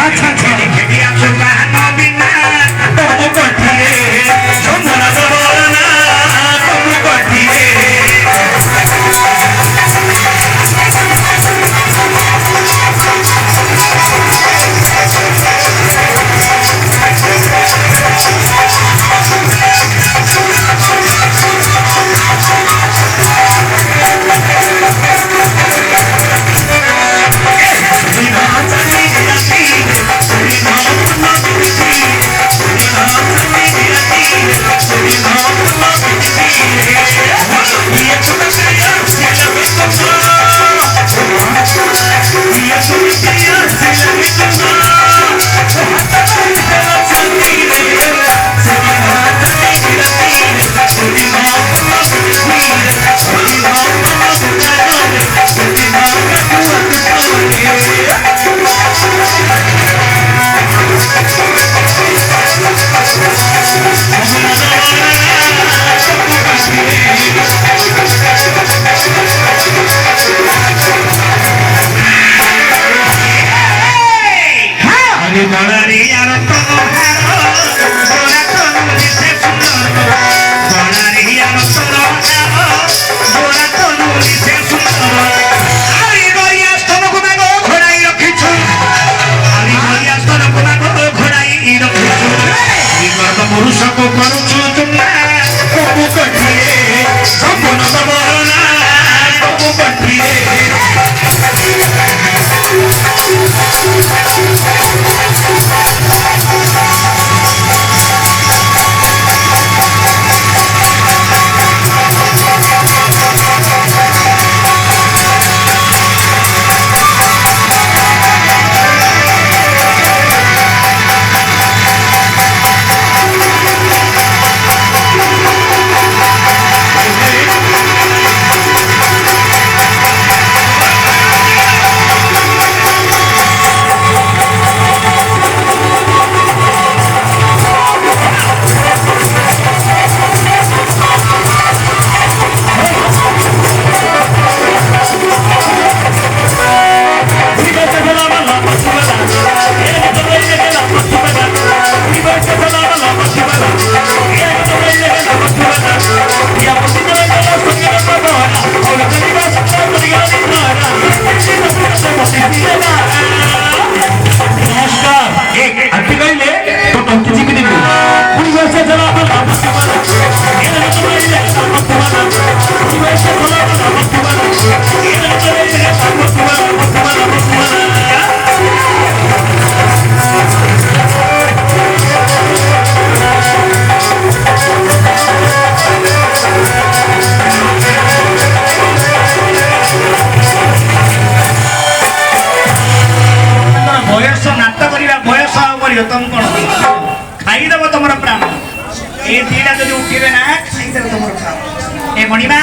अच्छा अच्छा खेलिया सुना नबीना तुम कठिए सोमना बोलना तुम कठिए तुम कौन खाईदेव तुम प्राण ये दीटा जो उठे ना खाईदेव तुम खाओ ए मणिमा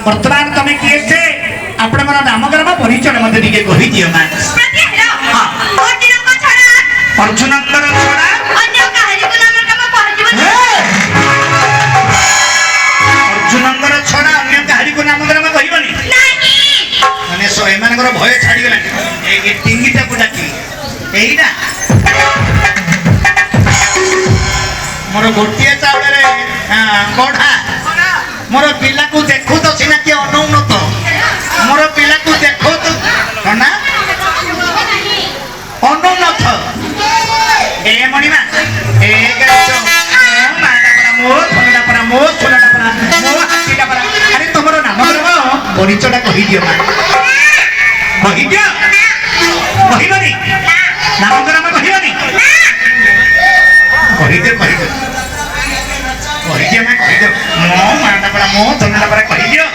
वर्तमान तुम किए से आपण मन नामग्राम परिचय मते दिके कहि दियो मा हां अर्जुन को छड़ा अर्जुन को छड़ा अन्य काहरी को नामग्राम पहुंचबो अर्जुन को छड़ा अन्य काहरी को नामग्राम कहिबनी नाही माने सो एमानकर भय छाडी गेला ए टिंगीटा को डाकी एईना मोर गोटे चाउले गढ़ा मोर पिला को देखो तो सीना किए अनौन तो मोर पिला को देखो तो ना अनौन तो ए मणिमा ए मो थोड़ा परा मो थोड़ा परा मो हाथीटा परा अरे तुमरो नाम परिचयटा कहि दियो मा कहि दियो कहिबनी नाम ग्राम कहिबनी कहिदे कहिदे कहिदे मैं कहिदे मो मांडा परा मो धनला परा कहिदियो